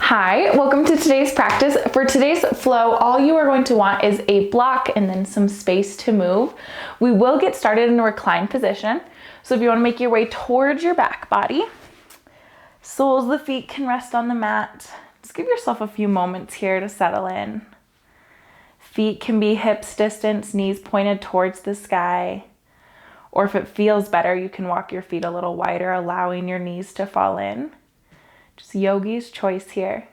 Hi, welcome to today's practice. For today's flow, all you are going to want is a block and then some space to move. We will get started in a reclined position. So if you want to make your way towards your back body, soles of the feet can rest on the mat. Just give yourself a few moments here to settle in. Feet can be hips distance, knees pointed towards the sky. Or if it feels better, you can walk your feet a little wider, allowing your knees to fall in. Just yogi's choice here.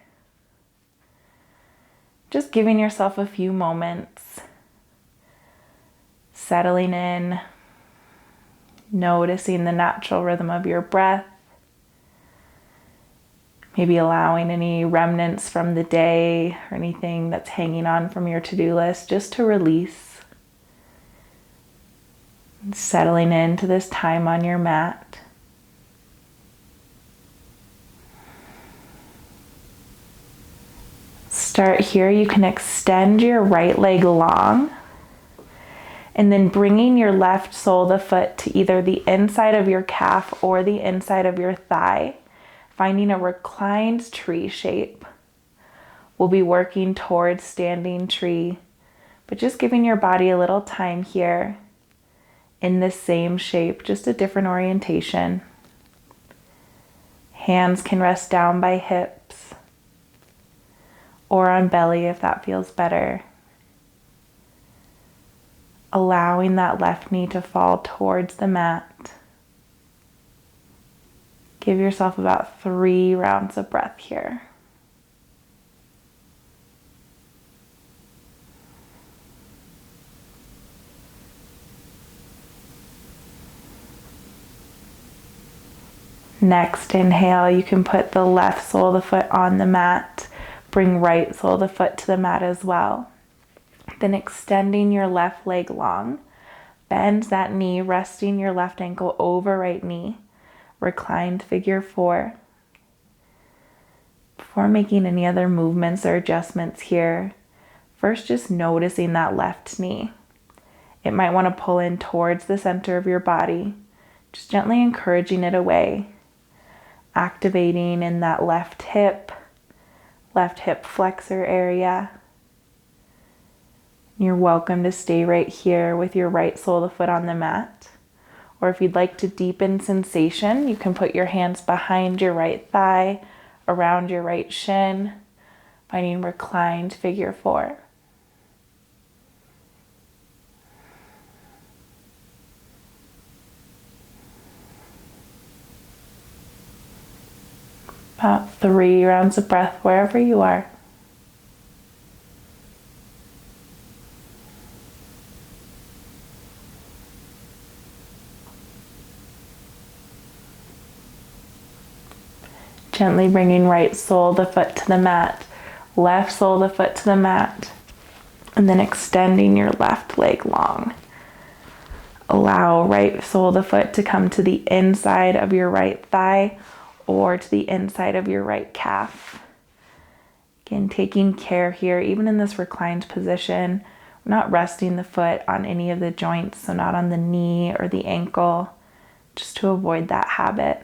Just giving yourself a few moments, settling in, noticing the natural rhythm of your breath, maybe allowing any remnants from the day or anything that's hanging on from your to-do list just to release. And settling into this time on your mat. Start here. You can extend your right leg long and then bringing your left sole of the foot to either the inside of your calf or the inside of your thigh, finding a reclined tree shape. We'll be working towards standing tree, but just giving your body a little time here in the same shape, just a different orientation. Hands can rest down by hips or on belly if that feels better. Allowing that left knee to fall towards the mat. Give yourself about 3 rounds of breath here. Next inhale, you can put the left sole of the foot on the mat. Bring right sole of the foot to the mat as well. Then extending your left leg long. Bend that knee, resting your left ankle over right knee. Reclined figure 4. Before making any other movements or adjustments here, first just noticing that left knee. It might want to pull in towards the center of your body, just gently encouraging it away. Activating in that left hip flexor area. You're welcome to stay right here with your right sole of the foot on the mat. Or if you'd like to deepen sensation, you can put your hands behind your right thigh, around your right shin, finding reclined figure 4. About 3 rounds of breath wherever you are. Gently bringing right sole of the foot to the mat, left sole of the foot to the mat, and then extending your left leg long. Allow right sole of the foot to come to the inside of your right thigh or to the inside of your right calf. Again, taking care here, even in this reclined position, we're not resting the foot on any of the joints, so not on the knee or the ankle, just to avoid that habit.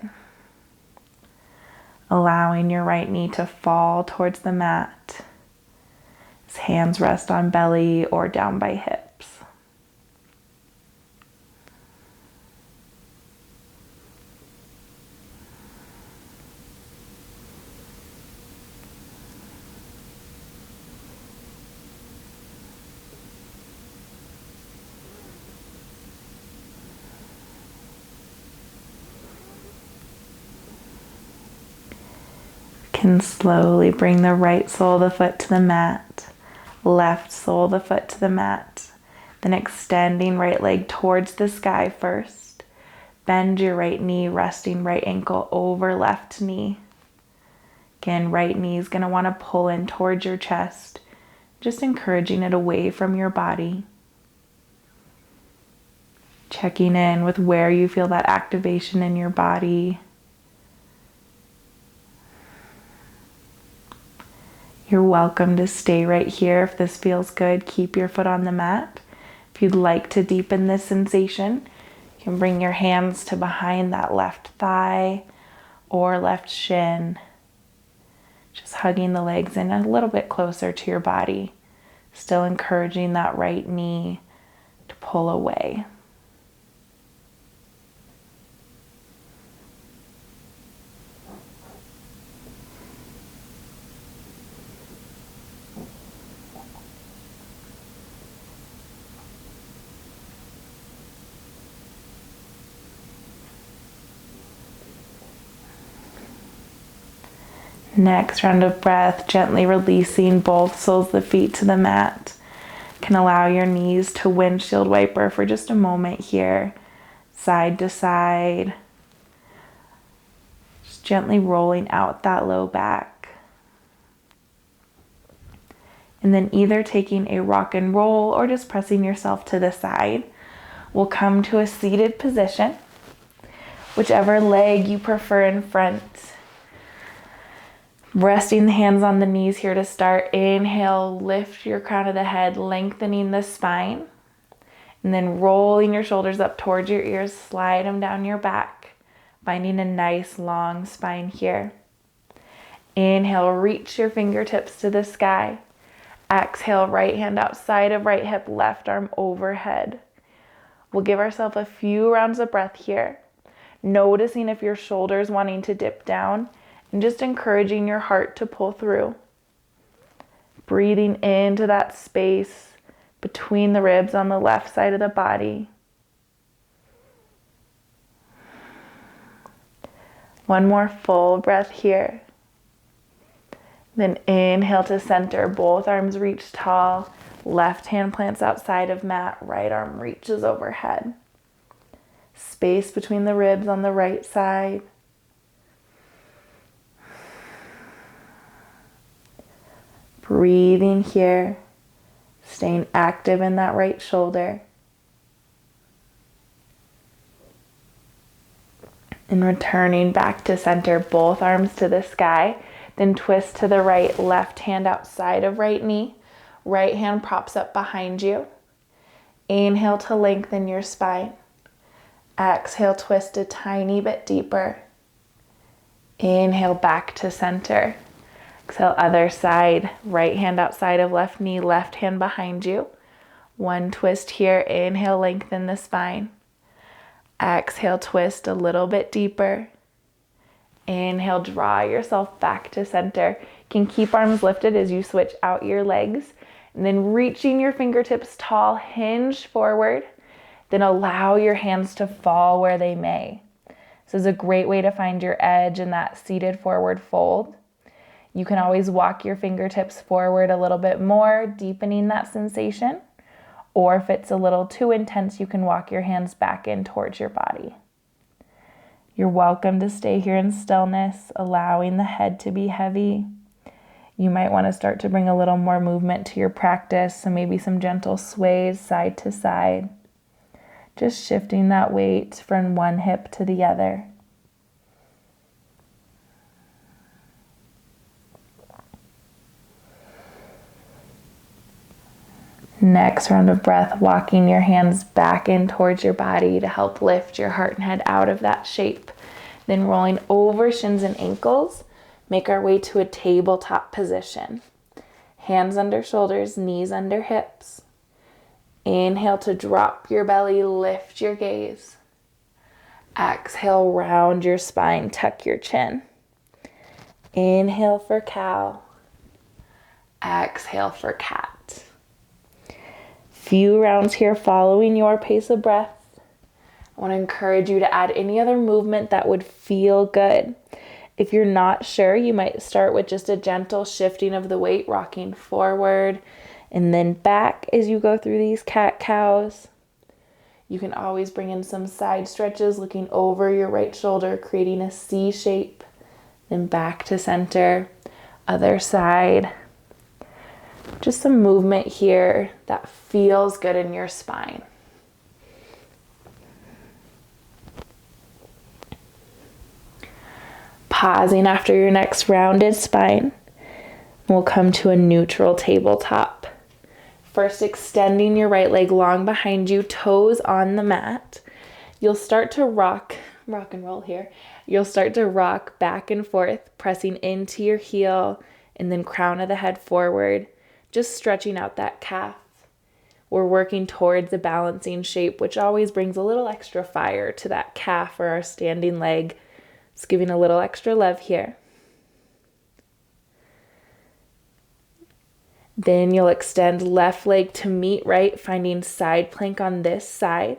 Allowing your right knee to fall towards the mat. As hands rest on belly or down by hips. Can slowly bring the right sole of the foot to the mat, left sole of the foot to the mat, then extending right leg towards the sky first. Bend your right knee, resting right ankle over left knee. Again, right knee is going to want to pull in towards your chest, just encouraging it away from your body. Checking in with where you feel that activation in your body. You're welcome to stay right here. If this feels good, keep your foot on the mat. If you'd like to deepen this sensation, you can bring your hands to behind that left thigh or left shin. Just hugging the legs in a little bit closer to your body. Still encouraging that right knee to pull away. Next round of breath, gently releasing both soles of the feet to the mat. Can allow your knees to windshield wiper for just a moment here, side to side. Just gently rolling out that low back. And then either taking a rock and roll or just pressing yourself to the side. We'll come to a seated position, whichever leg you prefer in front. Resting the hands on the knees here to start. Inhale, lift your crown of the head, lengthening the spine. And then rolling your shoulders up towards your ears, slide them down your back, finding a nice long spine here. Inhale, reach your fingertips to the sky. Exhale, right hand outside of right hip, left arm overhead. We'll give ourselves a few rounds of breath here, noticing if your shoulders wanting to dip down, and just encouraging your heart to pull through. Breathing into that space between the ribs on the left side of the body. One more full breath here. Then inhale to center, both arms reach tall, left hand plants outside of mat, right arm reaches overhead. Space between the ribs on the right side. Breathing here, staying active in that right shoulder. And returning back to center, both arms to the sky. Then twist to the right, left hand outside of right knee. Right hand props up behind you. Inhale to lengthen your spine. Exhale, twist a tiny bit deeper. Inhale back to center. Exhale, other side, right hand outside of left knee, left hand behind you. One twist here, inhale, lengthen the spine. Exhale, twist a little bit deeper. Inhale, draw yourself back to center. You can keep arms lifted as you switch out your legs. And then reaching your fingertips tall, hinge forward. Then allow your hands to fall where they may. This is a great way to find your edge in that seated forward fold. You can always walk your fingertips forward a little bit more, deepening that sensation. Or if it's a little too intense, you can walk your hands back in towards your body. You're welcome to stay here in stillness, allowing the head to be heavy. You might want to start to bring a little more movement to your practice, so maybe some gentle sways side to side. Just shifting that weight from one hip to the other. Next round of breath, walking your hands back in towards your body to help lift your heart and head out of that shape. Then rolling over shins and ankles, make our way to a tabletop position. Hands under shoulders, knees under hips. Inhale to drop your belly, lift your gaze. Exhale, round your spine, tuck your chin. Inhale for cow. Exhale for cat. Few rounds here following your pace of breath. I want to encourage you to add any other movement that would feel good. If you're not sure, you might start with just a gentle shifting of the weight, rocking forward and then back as you go through these cat-cows. You can always bring in some side stretches, looking over your right shoulder, creating a C shape, then back to center, other side. Just some movement here that feels good in your spine. Pausing after your next rounded spine, we'll come to a neutral tabletop. First, extending your right leg long behind you, toes on the mat. You'll start to rock and roll here. You'll start to rock back and forth, pressing into your heel, and then crown of the head forward, just stretching out that calf. We're working towards a balancing shape, which always brings a little extra fire to that calf or our standing leg. It's giving a little extra love here. Then you'll extend left leg to meet right, finding side plank on this side.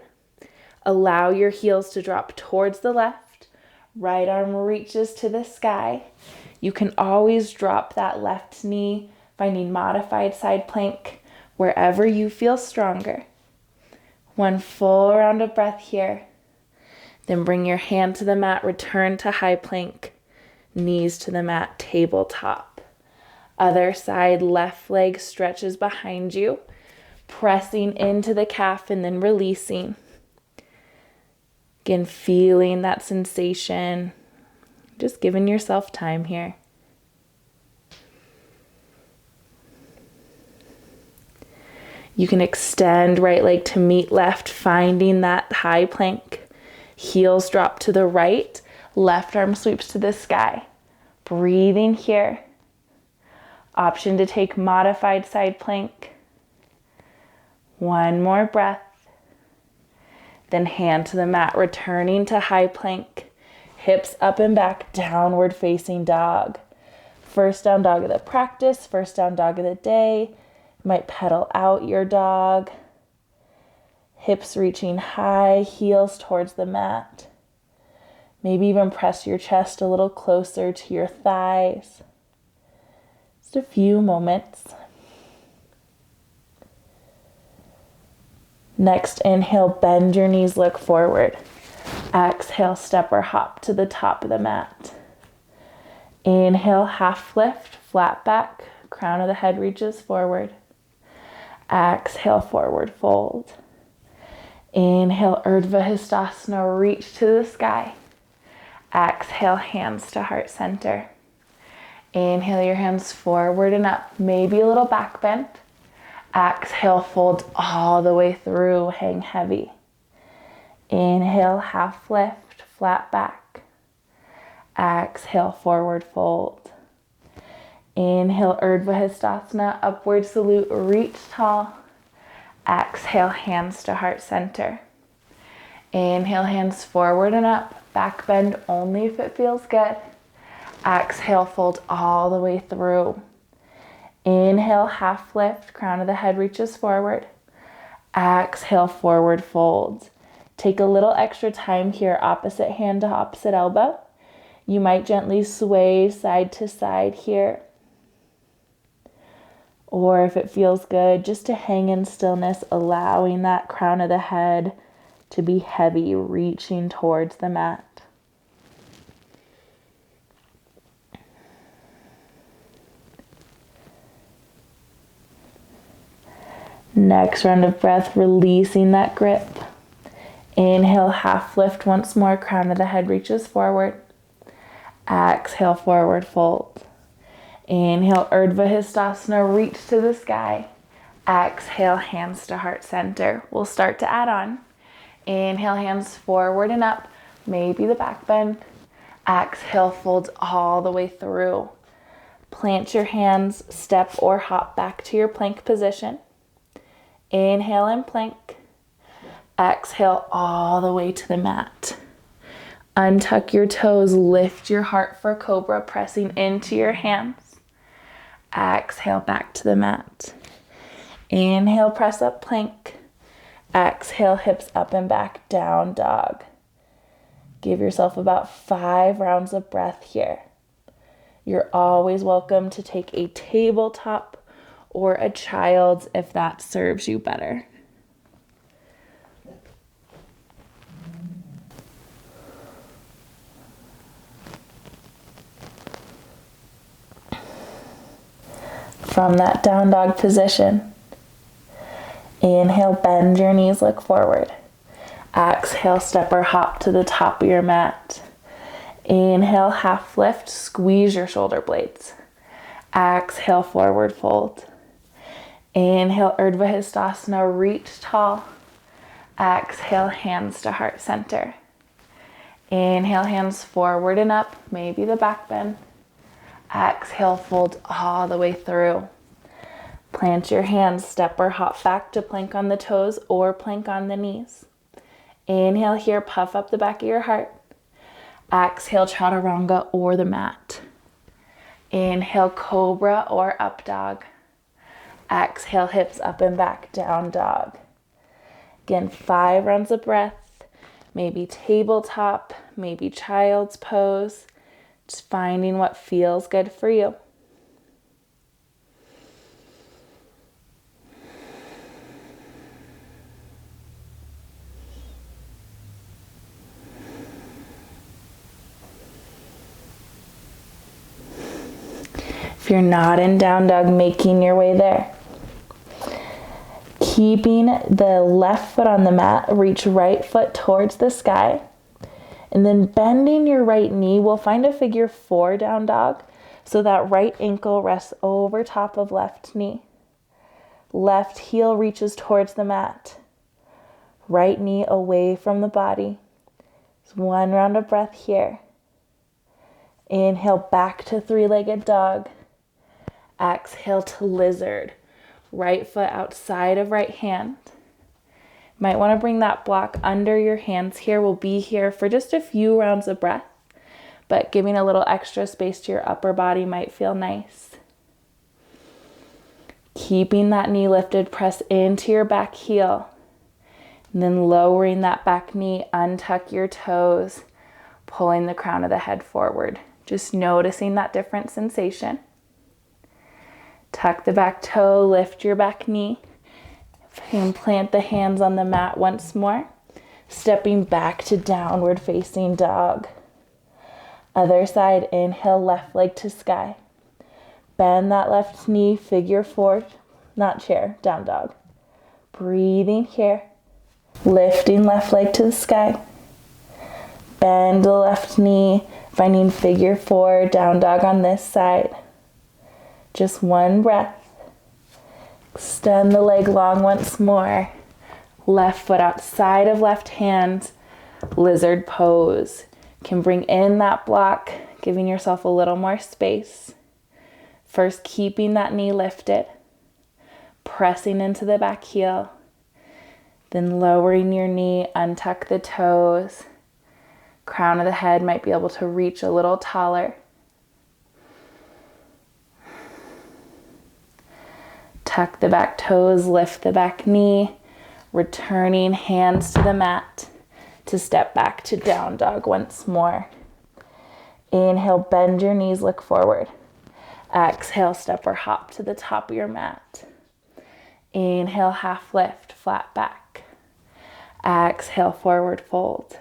Allow your heels to drop towards the left. Right arm reaches to the sky. You can always drop that left knee, finding modified side plank wherever you feel stronger. One full round of breath here. Then bring your hand to the mat, return to high plank, knees to the mat, tabletop. Other side, left leg stretches behind you, pressing into the calf and then releasing. Again, feeling that sensation, just giving yourself time here. You can extend right leg to meet left, finding that high plank. Heels drop to the right, left arm sweeps to the sky. Breathing here. Option to take modified side plank. One more breath. Then hand to the mat, returning to high plank. Hips up and back, downward facing dog. First down dog of the practice, first down dog of the day. You might pedal out your dog. Hips reaching high, heels towards the mat. Maybe even press your chest a little closer to your thighs. Just a few moments. Next, inhale, bend your knees, look forward. Exhale, step or hop to the top of the mat. Inhale, half lift, flat back, crown of the head reaches forward. Exhale, forward fold. Inhale, Urdhva Hastasana, reach to the sky. Exhale, hands to heart center. Inhale your hands forward and up, maybe a little back bend. Exhale, fold all the way through, hang heavy. Inhale, half lift, flat back. Exhale, forward fold. Inhale, Urdhva Hastasana, upward salute, reach tall. Exhale, hands to heart center. Inhale, hands forward and up, back bend only if it feels good. Exhale, fold all the way through. Inhale, half lift, crown of the head reaches forward. Exhale, forward fold. Take a little extra time here, opposite hand to opposite elbow. You might gently sway side to side here. Or if it feels good, just to hang in stillness, allowing that crown of the head to be heavy, reaching towards the mat. Next round of breath, releasing that grip. Inhale, half lift once more, crown of the head reaches forward. Exhale, forward fold. Inhale, Urdhva Hastasana, reach to the sky. Exhale, hands to heart center. We'll start to add on. Inhale, hands forward and up, maybe the back bend. Exhale, fold all the way through. Plant your hands, step or hop back to your plank position. Inhale and plank. Exhale all the way to the mat. Untuck your toes, lift your heart for cobra, pressing into your hands. Exhale back to the mat. Inhale, press up plank. Exhale, hips up and back, down dog. Give yourself about 5 rounds of breath here. You're always welcome to take a tabletop or a child's if that serves you better. From that down dog position, inhale, bend your knees, look forward. Exhale, step or hop to the top of your mat. Inhale, half lift, squeeze your shoulder blades. Exhale, forward fold. Inhale, Urdhva Hastasana, reach tall. Exhale, hands to heart center. Inhale, hands forward and up, maybe the back bend. Exhale, fold all the way through. Plant your hands, step or hop back to plank on the toes or plank on the knees. Inhale here, puff up the back of your heart. Exhale, chaturanga or the mat. Inhale, cobra or up dog. Exhale, hips up and back, down dog. Again, 5 rounds of breath, maybe tabletop, maybe child's pose. Just finding what feels good for you. If you're not in down dog, making your way there. Keeping the left foot on the mat, reach right foot towards the sky. And then bending your right knee, we'll find a figure 4 down dog. So that right ankle rests over top of left knee. Left heel reaches towards the mat. Right knee away from the body. Just 1 round of breath here. Inhale back to 3-legged dog. Exhale to lizard. Right foot outside of right hand. Might want to bring that block under your hands here. We'll be here for just a few rounds of breath, but giving a little extra space to your upper body might feel nice. Keeping that knee lifted, press into your back heel. And then lowering that back knee, untuck your toes, pulling the crown of the head forward. Just noticing that different sensation. Tuck the back toe, lift your back knee, and plant the hands on the mat once more. Stepping back to downward facing dog. Other side, inhale, left leg to sky. Bend that left knee, figure 4, not chair, down dog. Breathing here. Lifting left leg to the sky. Bend the left knee, finding figure 4, down dog on this side. Just 1 breath. Extend the leg long once more. Left foot outside of left hand, lizard pose. Can bring in that block, giving yourself a little more space. First, keeping that knee lifted, pressing into the back heel, then lowering your knee, untuck the toes. Crown of the head might be able to reach a little taller. Tuck the back toes, lift the back knee, returning hands to the mat to step back to down dog once more. Inhale, bend your knees, look forward. Exhale, step or hop to the top of your mat. Inhale, half lift, flat back. Exhale, forward fold.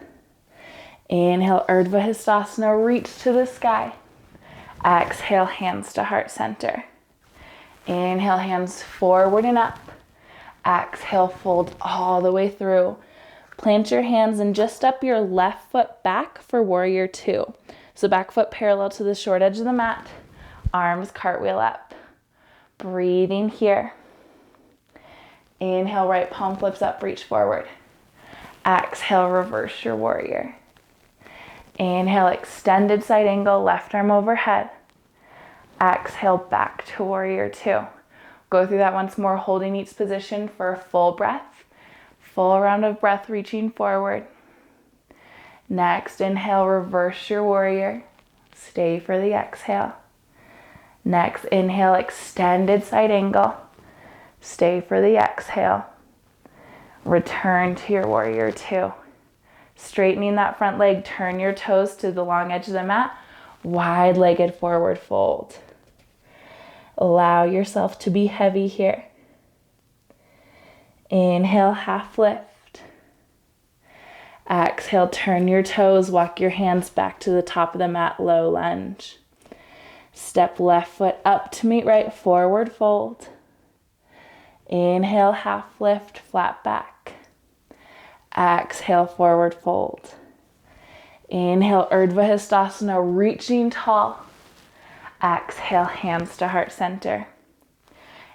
Inhale, Urdhva Hastasana, reach to the sky. Exhale, hands to heart center. Inhale, hands forward and up. Exhale, fold all the way through. Plant your hands and just step your left foot back for warrior 2. So back foot parallel to the short edge of the mat. Arms cartwheel up. Breathing here. Inhale, right palm flips up, reach forward. Exhale, reverse your warrior. Inhale, extended side angle, left arm overhead. Exhale, back to warrior 2. Go through that once more, holding each position for a full breath. Full round of breath, reaching forward. Next, inhale, reverse your warrior. Stay for the exhale. Next, inhale, extended side angle. Stay for the exhale. Return to your warrior 2. Straightening that front leg, turn your toes to the long edge of the mat. Wide-legged forward fold. Allow yourself to be heavy here. Inhale, half lift. Exhale, turn your toes, walk your hands back to the top of the mat, low lunge. Step left foot up to meet right, forward fold. Inhale, half lift, flat back. Exhale, forward fold. Inhale, Urdhva Hastasana, reaching tall. Exhale, hands to heart center.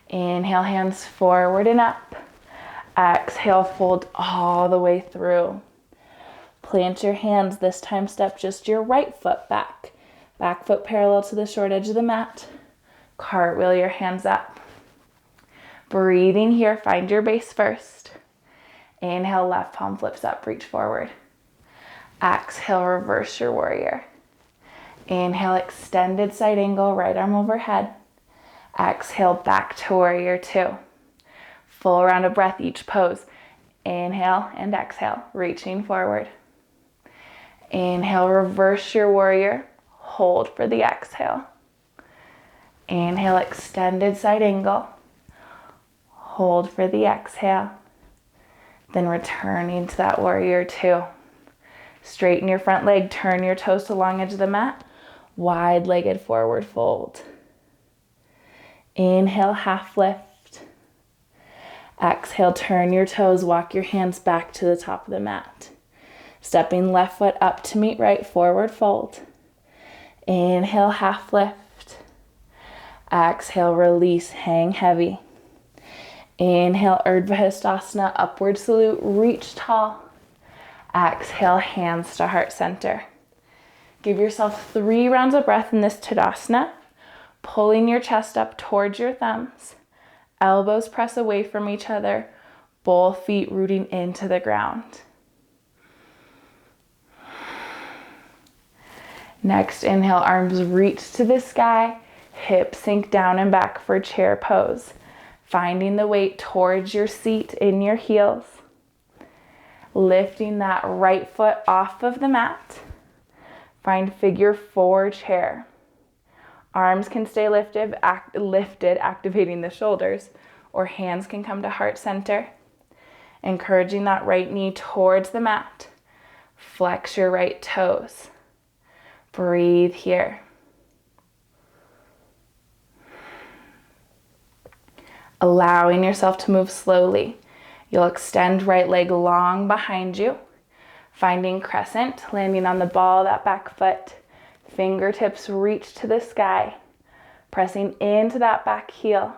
Inhale, hands forward and up. Exhale, fold all the way through. Plant your hands, this time step just your right foot back Back foot parallel to the short edge of the mat. Cartwheel your hands up. Breathing here, find your base first. Inhale, left palm flips up, reach forward. Exhale, reverse your warrior. Inhale, extended side angle, right arm overhead. Exhale, back to warrior two. Full round of breath each pose. Inhale and exhale, reaching forward. Inhale, reverse your warrior. Hold for the exhale. Inhale, extended side angle. Hold for the exhale. Then returning to that warrior two. Straighten your front leg, turn your toes to the long edge of the mat. Wide-legged forward fold. Inhale, half lift. Exhale, turn your toes, walk your hands back to the top of the mat. Stepping left foot up to meet right, forward fold. Inhale, half lift. Exhale, release, hang heavy. Inhale, Urdhva Hastasana, upward salute, reach tall. Exhale, hands to heart center. Give yourself 3 rounds of breath in this Tadasana, pulling your chest up towards your thumbs. Elbows press away from each other, both feet rooting into the ground. Next, inhale, arms reach to the sky, hips sink down and back for chair pose. Finding the weight towards your seat in your heels. Lifting that right foot off of the mat. Find figure 4 chair. Arms can stay lifted, activating the shoulders, or hands can come to heart center. Encouraging that right knee towards the mat. Flex your right toes. Breathe here. Allowing yourself to move slowly. You'll extend right leg long behind you. Finding crescent, landing on the ball of that back foot. Fingertips reach to the sky. Pressing into that back heel.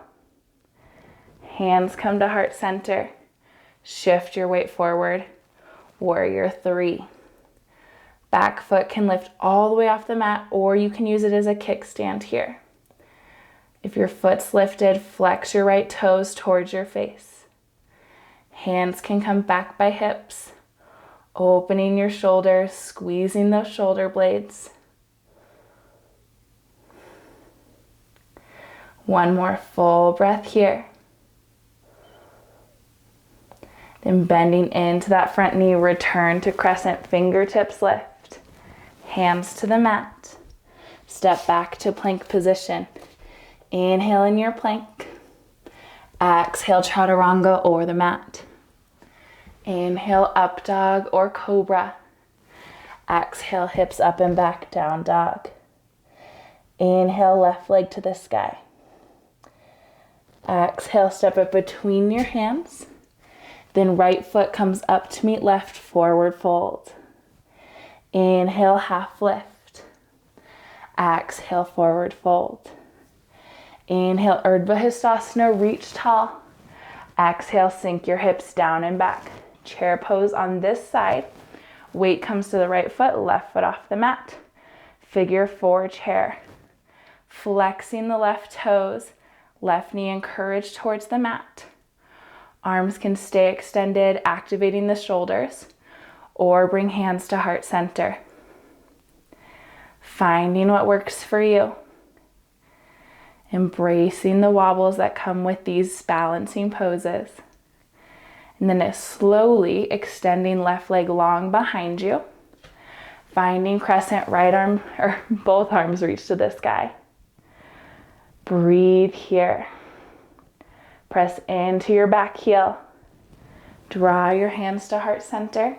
Hands come to heart center. Shift your weight forward. Warrior 3. Back foot can lift all the way off the mat, or you can use it as a kickstand here. If your foot's lifted, flex your right toes towards your face. Hands can come back by hips, opening your shoulders, squeezing those shoulder blades. One more full breath here. Then bending into that front knee, return to crescent, fingertips lift. Hands to the mat. Step back to plank position. Inhale in your plank. Exhale, chaturanga or the mat. Inhale, up dog or cobra. Exhale, hips up and back, down dog. Inhale, left leg to the sky. Exhale, step up between your hands. Then right foot comes up to meet left, forward fold. Inhale, half lift. Exhale, forward fold. Inhale, Urdhva Hastasana, reach tall. Exhale, sink your hips down and back. Chair pose on this side. Weight comes to the right foot, left foot off the mat. Figure 4 chair. Flexing the left toes, left knee encouraged towards the mat. Arms can stay extended, activating the shoulders, or bring hands to heart center. Finding what works for you. Embracing the wobbles that come with these balancing poses. And then slowly extending left leg long behind you. Finding crescent, right arm, or both arms reach to the sky. Breathe here. Press into your back heel. Draw your hands to heart center.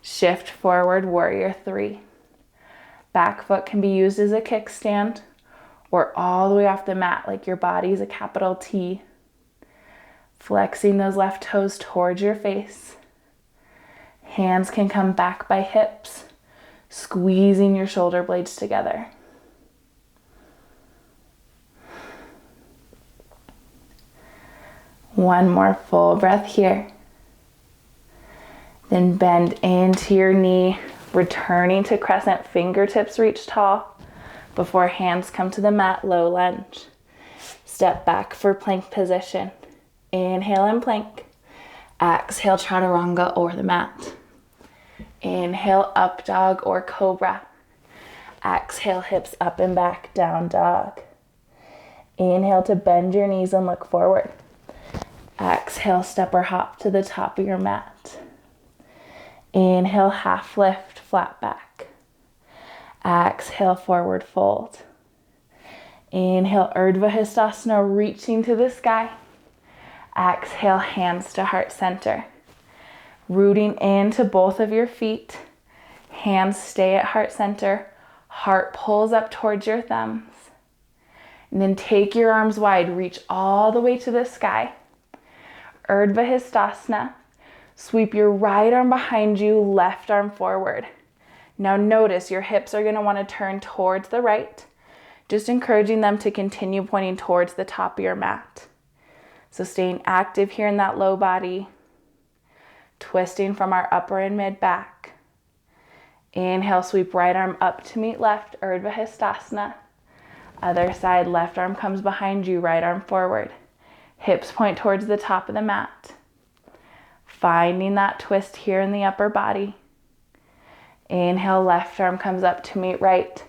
Shift forward, warrior 3. Back foot can be used as a kickstand or all the way off the mat like your body's a capital T. Flexing those left toes towards your face. Hands can come back by hips, squeezing your shoulder blades together. One more full breath here. Then bend into your knee, returning to crescent, fingertips reach tall. Before hands come to the mat, low lunge. Step back for plank position. Inhale and plank. Exhale, chaturanga or the mat. Inhale, up dog or cobra. Exhale, hips up and back, down dog. Inhale to bend your knees and look forward. Exhale, step or hop to the top of your mat. Inhale, half lift, flat back. Exhale, forward fold. Inhale, Urdhva Hastasana, reaching to the sky. Exhale, hands to heart center. Rooting into both of your feet. Hands stay at heart center. Heart pulls up towards your thumbs. And then take your arms wide, reach all the way to the sky. Urdhva Hastasana. Sweep your right arm behind you, left arm forward. Now notice your hips are going to want to turn towards the right, just encouraging them to continue pointing towards the top of your mat. So staying active here in that low body, twisting from our upper and mid back. Inhale, sweep right arm up to meet left, Urdhva Hastasana. Other side, left arm comes behind you, right arm forward. Hips point towards the top of the mat. Finding that twist here in the upper body. Inhale, left arm comes up to meet right.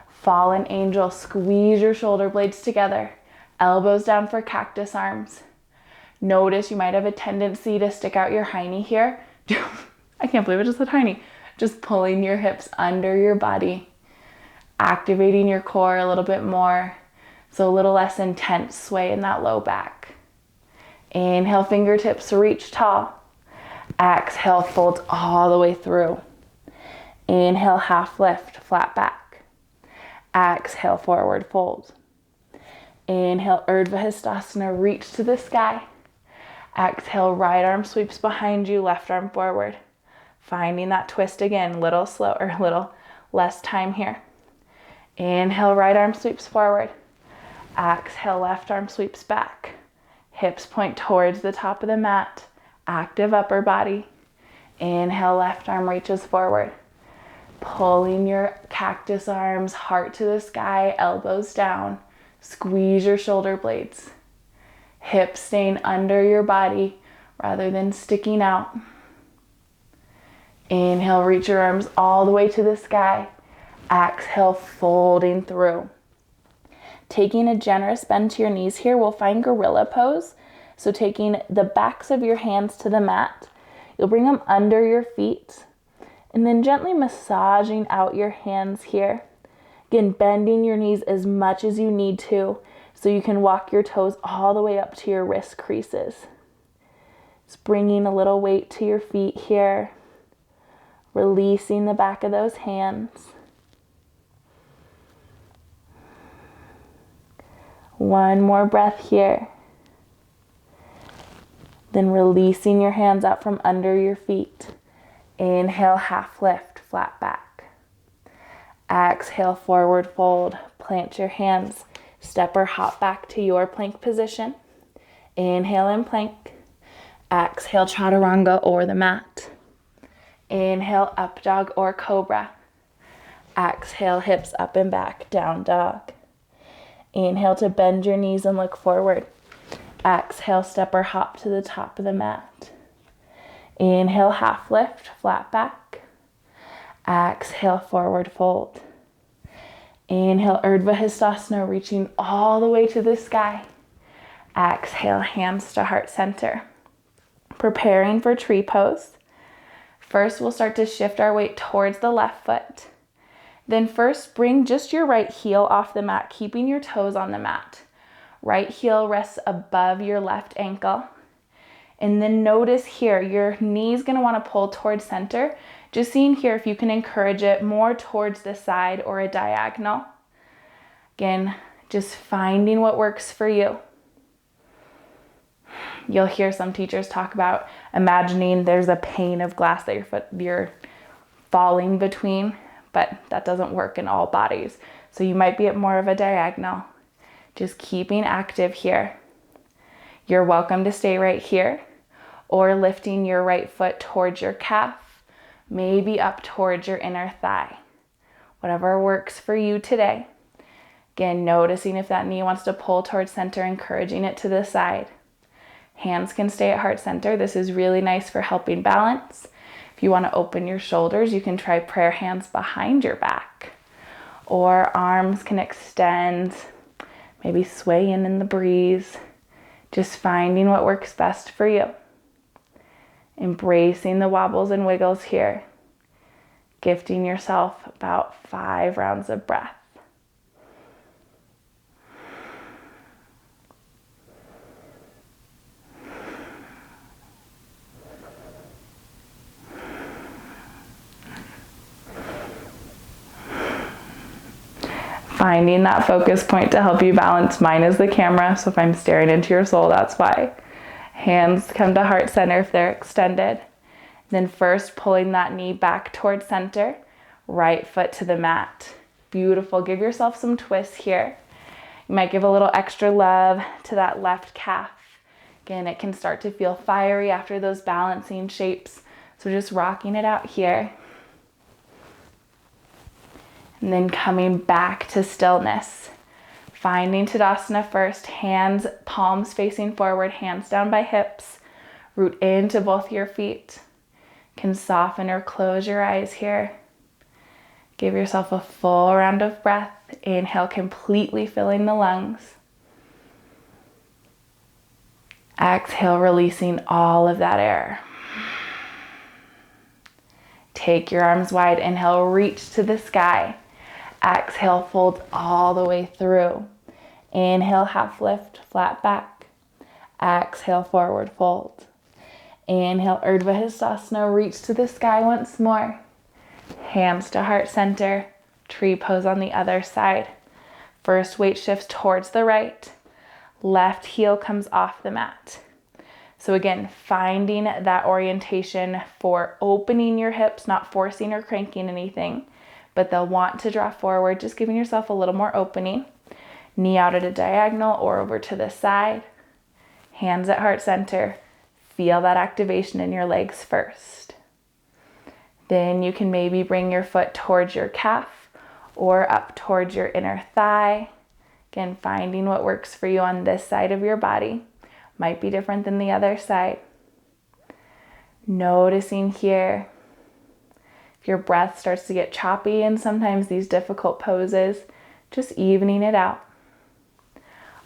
Fallen angel, squeeze your shoulder blades together. Elbows down for cactus arms. Notice you might have a tendency to stick out your hiney here. I can't believe I just said hiney. Just pulling your hips under your body. Activating your core a little bit more. So a little less intense sway in that low back. Inhale, fingertips reach tall. Exhale, fold all the way through. Inhale, half lift, flat back. Exhale, forward fold. Inhale, Urdhva Hastasana, reach to the sky. Exhale, right arm sweeps behind you, left arm forward. Finding that twist again, little slower, little less time here. Inhale, right arm sweeps forward. Exhale, left arm sweeps back. Hips point towards the top of the mat. Active upper body. Inhale, left arm reaches forward. Pulling your cactus arms, heart to the sky, elbows down. Squeeze your shoulder blades. Hips staying under your body rather than sticking out. Inhale, reach your arms all the way to the sky. Exhale, folding through. Taking a generous bend to your knees here, we'll find gorilla pose. So taking the backs of your hands to the mat, you'll bring them under your feet and then gently massaging out your hands here. Again, bending your knees as much as you need to so you can walk your toes all the way up to your wrist creases. Just bringing a little weight to your feet here, releasing the back of those hands. One more breath here. Then releasing your hands out from under your feet. Inhale, half lift, flat back. Exhale, forward fold. Plant your hands. Step or hop back to your plank position. Inhale and plank. Exhale, chaturanga or the mat. Inhale, up dog or cobra. Exhale, hips up and back, down dog. Inhale to bend your knees and look forward. Exhale, step or hop to the top of the mat. Inhale, half lift, flat back. Exhale, forward fold. Inhale, Urdhva Hastasana, reaching all the way to the sky. Exhale, hands to heart center. Preparing for tree pose. First, we'll start to shift our weight towards the left foot. Then first, bring just your right heel off the mat, keeping your toes on the mat. Right heel rests above your left ankle. And then notice here, your knee's gonna wanna pull towards center. Just seeing here if you can encourage it more towards the side or a diagonal. Again, just finding what works for you. You'll hear some teachers talk about imagining there's a pane of glass that you're falling between, but that doesn't work in all bodies. So you might be at more of a diagonal. Just keeping active here. You're welcome to stay right here or lifting your right foot towards your calf, maybe up towards your inner thigh. Whatever works for you today. Again, noticing if that knee wants to pull towards center, encouraging it to the side. Hands can stay at heart center. This is really nice for helping balance. If you want to open your shoulders, you can try prayer hands behind your back. Or arms can extend, maybe sway in the breeze. Just finding what works best for you. Embracing the wobbles and wiggles here. Gifting yourself about 5 rounds of breath. Finding that focus point to help you balance. Mine is the camera, so if I'm staring into your soul, that's why. Hands come to heart center if they're extended. Then first pulling that knee back towards center, right foot to the mat. Beautiful. Give yourself some twists here. You might give a little extra love to that left calf. Again, it can start to feel fiery after those balancing shapes. So just rocking it out here. And then coming back to stillness. Finding Tadasana first, hands, palms facing forward, hands down by hips. Root into both your feet. Can soften or close your eyes here. Give yourself a full round of breath. Inhale, completely filling the lungs. Exhale, releasing all of that air. Take your arms wide. Inhale, reach to the sky. Exhale, fold all the way through. Inhale, half lift, flat back. Exhale, forward fold. Inhale, Urdhva Hastasana, reach to the sky once more. Hands to heart center, tree pose on the other side. First weight shifts towards the right. Left heel comes off the mat. So again, finding that orientation for opening your hips, not forcing or cranking anything, but they'll want to draw forward, just giving yourself a little more opening. Knee out at a diagonal or over to the side. Hands at heart center. Feel that activation in your legs first. Then you can maybe bring your foot towards your calf or up towards your inner thigh. Again, finding what works for you on this side of your body. Might be different than the other side. Noticing here. If your breath starts to get choppy in sometimes these difficult poses, just evening it out.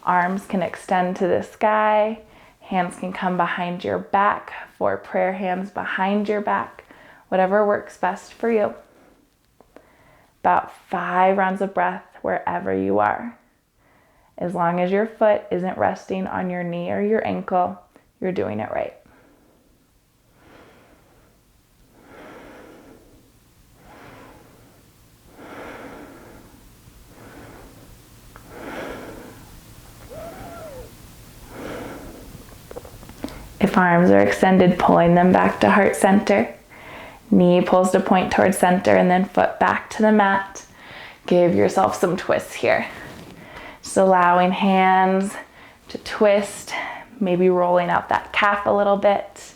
Arms can extend to the sky. Hands can come behind your back for prayer hands behind your back. Whatever works best for you. About 5 rounds of breath wherever you are. As long as your foot isn't resting on your knee or your ankle, you're doing it right. If arms are extended, pulling them back to heart center. Knee pulls to point towards center and then foot back to the mat. Give yourself some twists here. Just allowing hands to twist, maybe rolling out that calf a little bit.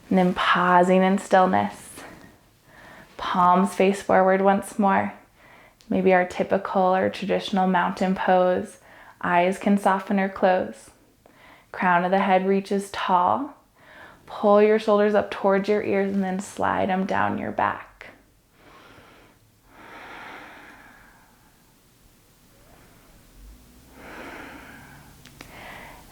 And then pausing in stillness. Palms face forward once more. Maybe our typical or traditional mountain pose. Eyes can soften or close. Crown of the head reaches tall. Pull your shoulders up towards your ears and then slide them down your back.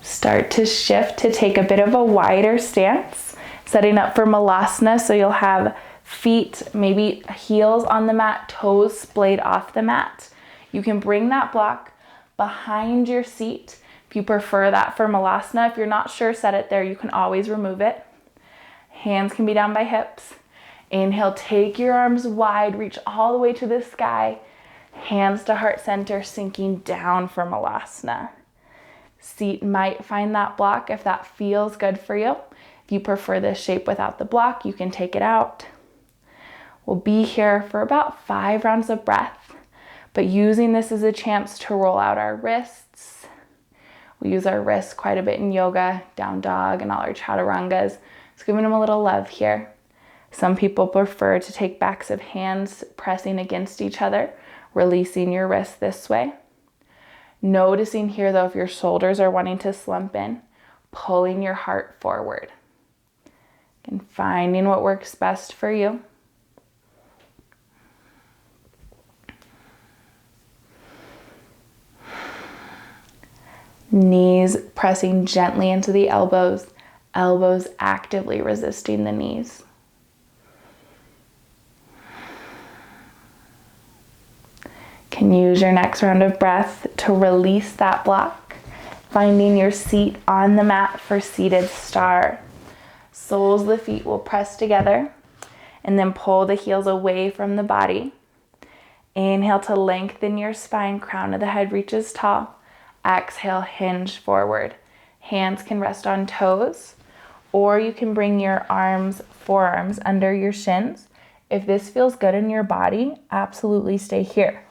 Start to shift to take a bit of a wider stance, setting up for Malasana. So you'll have feet, maybe heels on the mat, toes splayed off the mat. You can bring that block behind your seat if you prefer that for Malasana. If you're not sure, set it there. You can always remove it. Hands can be down by hips. Inhale, take your arms wide, reach all the way to the sky. Hands to heart center, sinking down for Malasana. Seat might find that block if that feels good for you. If you prefer this shape without the block, you can take it out. We'll be here for about 5 rounds of breath, but using this as a chance to roll out our wrists. We use our wrists quite a bit in yoga, down dog, and all our chaturangas. Just giving them a little love here. Some people prefer to take backs of hands pressing against each other, releasing your wrist this way. Noticing here though, if your shoulders are wanting to slump in, pulling your heart forward. And finding what works best for you. Knees pressing gently into the elbows, elbows actively resisting the knees. Can use your next round of breath to release that block, finding your seat on the mat for seated star. Soles of the feet will press together and then pull the heels away from the body. Inhale to lengthen your spine, crown of the head reaches tall. Exhale, hinge forward. Hands can rest on toes, or you can bring your arms, forearms under your shins. If this feels good in your body, absolutely stay here.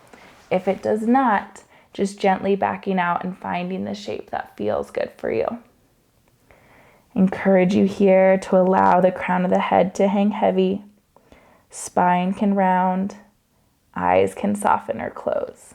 If it does not, just gently backing out and finding the shape that feels good for you. Encourage you here to allow the crown of the head to hang heavy. Spine can round, eyes can soften or close.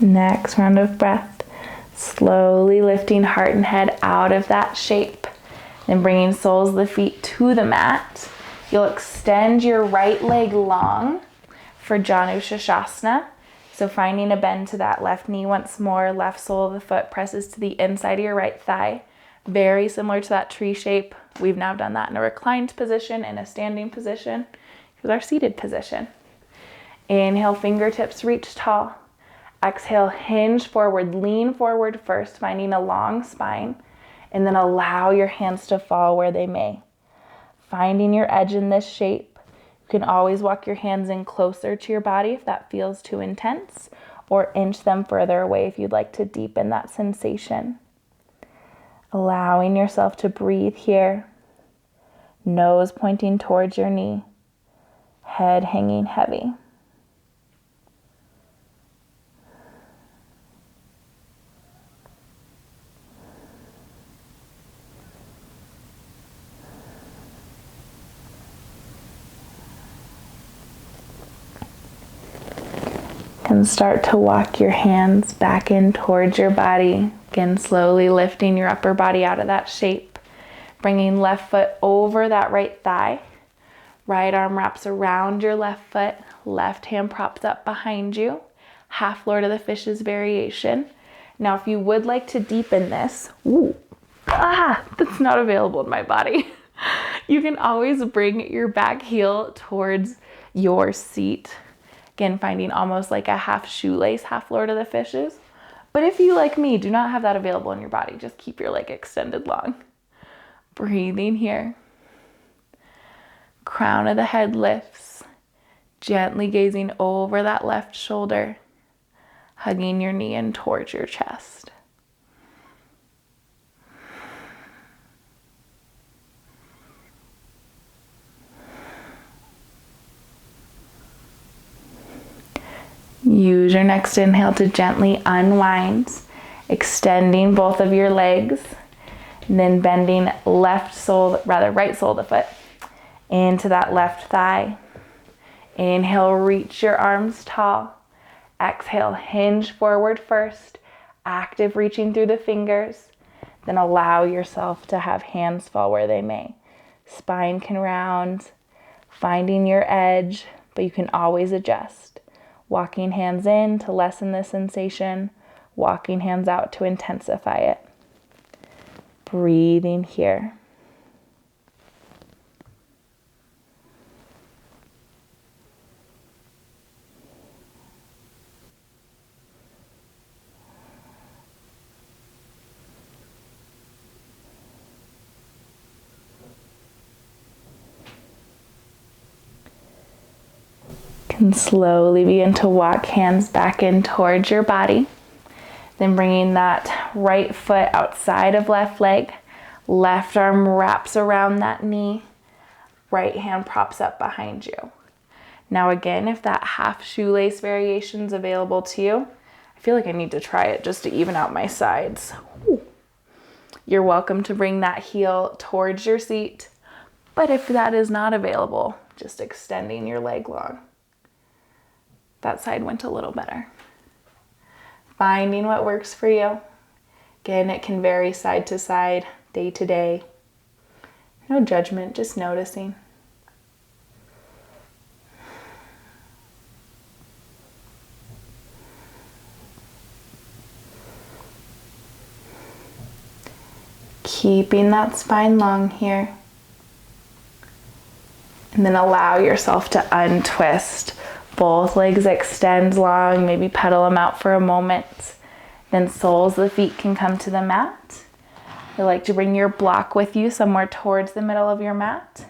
Next round of breath, slowly lifting heart and head out of that shape. Then bringing soles of the feet to the mat. You'll extend your right leg long for Janu Shashasana. So finding a bend to that left knee once more, left sole of the foot presses to the inside of your right thigh. Very similar to that tree shape. We've now done that in a reclined position, in a standing position. Here's our seated position. Inhale, fingertips reach tall. Exhale, hinge forward, lean forward first, finding a long spine, and then allow your hands to fall where they may. Finding your edge in this shape. You can always walk your hands in closer to your body if that feels too intense, or inch them further away if you'd like to deepen that sensation. Allowing yourself to breathe here. Nose pointing towards your knee. Head hanging heavy. And start to walk your hands back in towards your body. Again, slowly lifting your upper body out of that shape. Bringing left foot over that right thigh. Right arm wraps around your left foot. Left hand props up behind you. Half Lord of the Fishes variation. Now, if you would like to deepen this, that's not available in my body. You can always bring your back heel towards your seat. Again, finding almost like a half shoelace, half Lord of the Fishes. But if you, like me, do not have that available in your body, just keep your leg extended long. Breathing here. Crown of the head lifts. Gently gazing over that left shoulder. Hugging your knee in towards your chest. Use your next inhale to gently unwind, extending both of your legs, and then bending right sole of the foot into that left thigh. Inhale, reach your arms tall. Exhale, hinge forward first, active reaching through the fingers. Then allow yourself to have hands fall where they may. Spine can round, finding your edge, but you can always adjust. Walking hands in to lessen the sensation, walking hands out to intensify it. Breathing here. And slowly begin to walk hands back in towards your body. Then bringing that right foot outside of left leg. Left arm wraps around that knee. Right hand props up behind you. Now again, if that half shoelace variation is available to you, I feel like I need to try it just to even out my sides. You're welcome to bring that heel towards your seat, but if that is not available, just extending your leg long. That side went a little better. Finding what works for you. Again, it can vary side to side, day to day. No judgment, just noticing. Keeping that spine long here. And then allow yourself to untwist. Both legs extend long, maybe pedal them out for a moment. Then soles of the feet can come to the mat. You like to bring your block with you somewhere towards the middle of your mat.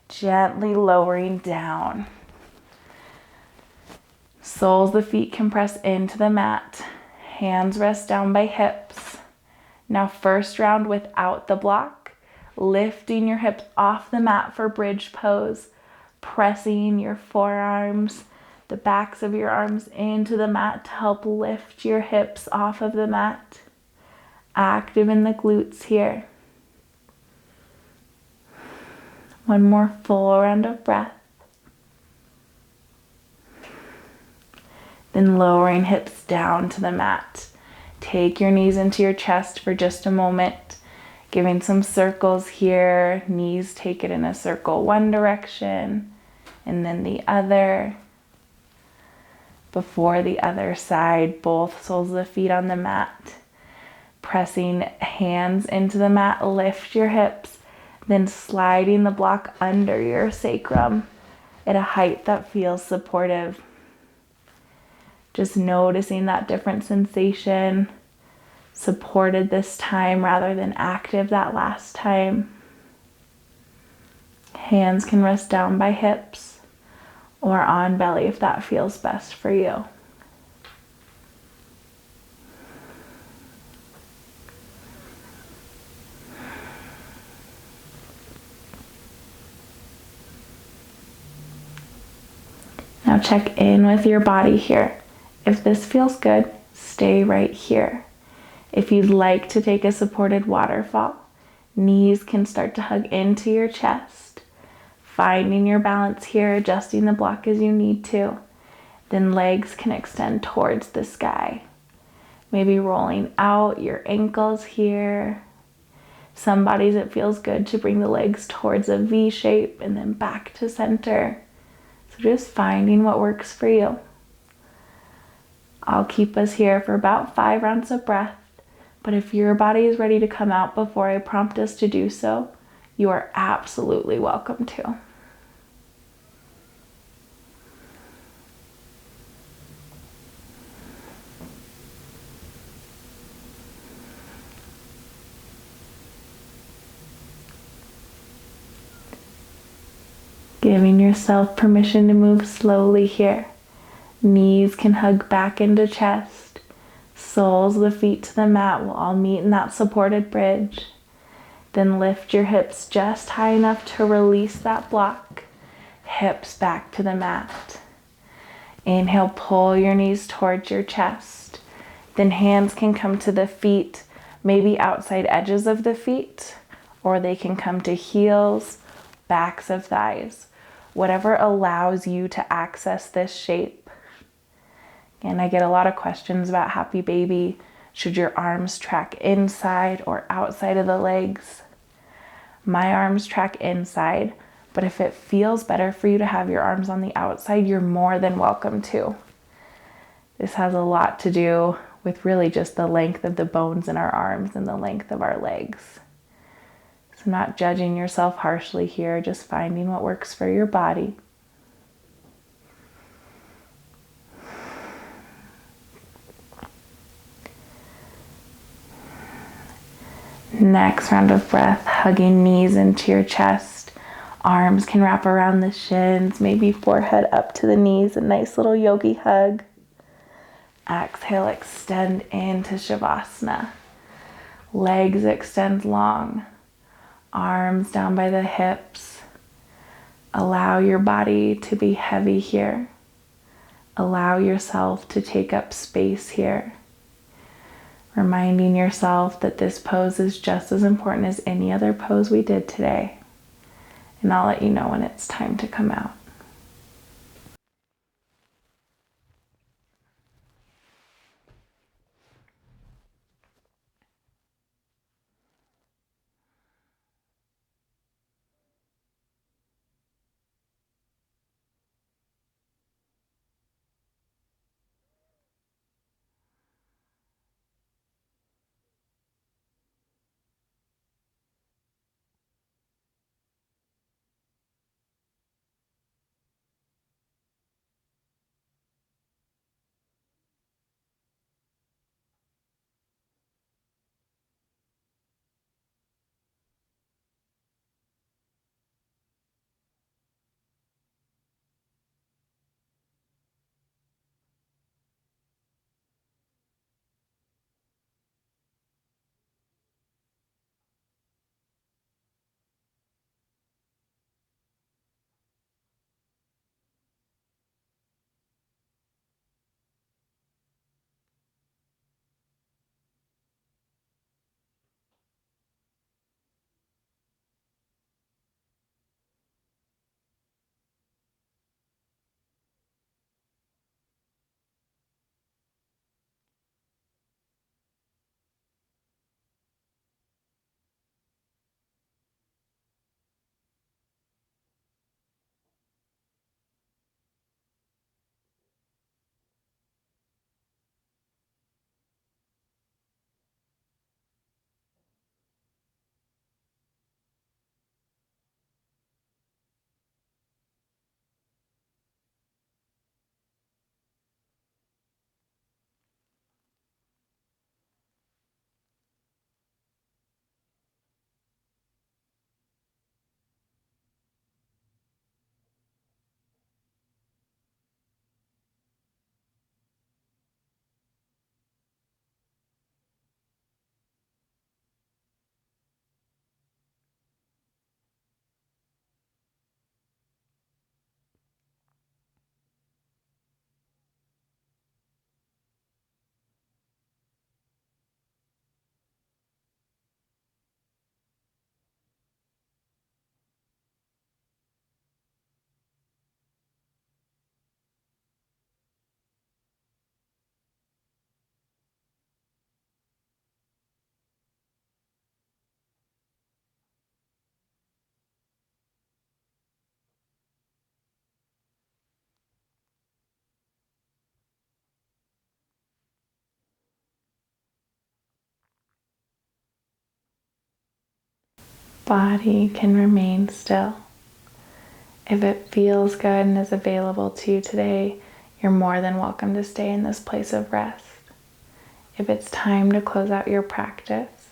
Gently lowering down. Soles of the feet can press into the mat. Hands rest down by hips. Now first round without the block. Lifting your hips off the mat for bridge pose. Pressing your forearms, the backs of your arms into the mat to help lift your hips off of the mat. Active in the glutes here. One more full round of breath. Then lowering hips down to the mat. Take your knees into your chest for just a moment. Giving some circles here. Knees take it in a circle one direction and then the other. Before the other side, both soles of the feet on the mat. Pressing hands into the mat, lift your hips, then sliding the block under your sacrum at a height that feels supportive. Just noticing that different sensation, supported this time rather than active that last time. Hands can rest down by hips or on belly if that feels best for you. Now check in with your body here. If this feels good, stay right here. If you'd like to take a supported waterfall, knees can start to hug into your chest. Finding your balance here, adjusting the block as you need to. Then legs can extend towards the sky. Maybe rolling out your ankles here. Some bodies it feels good to bring the legs towards a V shape and then back to center. So just finding what works for you. I'll keep us here for about 5 rounds of breath, but if your body is ready to come out before I prompt us to do so, you are absolutely welcome to. Giving yourself permission to move slowly here. Knees can hug back into chest. Soles of the feet to the mat will all meet in that supported bridge. Then lift your hips just high enough to release that block. Hips back to the mat. Inhale, pull your knees towards your chest. Then hands can come to the feet, maybe outside edges of the feet, or they can come to heels, backs of thighs. Whatever allows you to access this shape. And I get a lot of questions about happy baby. Should your arms track inside or outside of the legs? My arms track inside, but if it feels better for you to have your arms on the outside, you're more than welcome to. This has a lot to do with really just the length of the bones in our arms and the length of our legs. So not judging yourself harshly here, just finding what works for your body. Next round of breath, hugging knees into your chest. Arms can wrap around the shins, maybe forehead up to the knees, a nice little yogi hug. Exhale, extend into Shavasana. Legs extend long, arms down by the hips. Allow your body to be heavy here. Allow yourself to take up space here. Reminding yourself that this pose is just as important as any other pose we did today. And I'll let you know when it's time to come out. Body can remain still. If it feels good and is available to you today, you're more than welcome to stay in this place of rest. If it's time to close out your practice,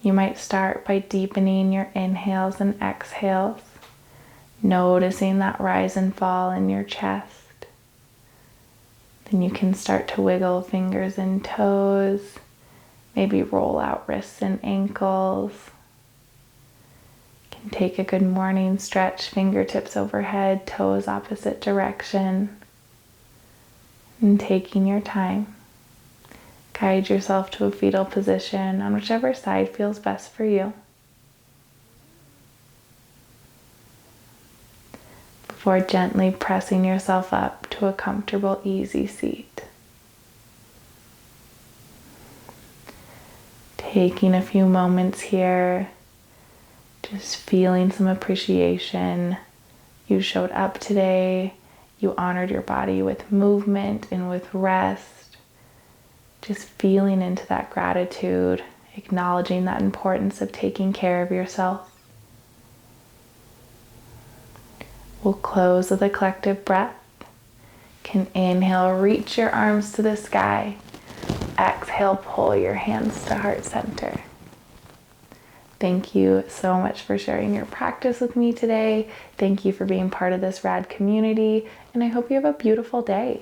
you might start by deepening your inhales and exhales, noticing that rise and fall in your chest. Then you can start to wiggle fingers and toes, maybe roll out wrists and ankles. Take a good morning stretch, fingertips overhead, toes opposite direction. And taking your time, guide yourself to a fetal position on whichever side feels best for you. Before gently pressing yourself up to a comfortable, easy seat. Taking a few moments here, just feeling some appreciation. You showed up today. You honored your body with movement and with rest. Just feeling into that gratitude, acknowledging that importance of taking care of yourself. We'll close with a collective breath. Can inhale, reach your arms to the sky. Exhale, pull your hands to heart center. Thank you so much for sharing your practice with me today. Thank you for being part of this rad community, and I hope you have a beautiful day.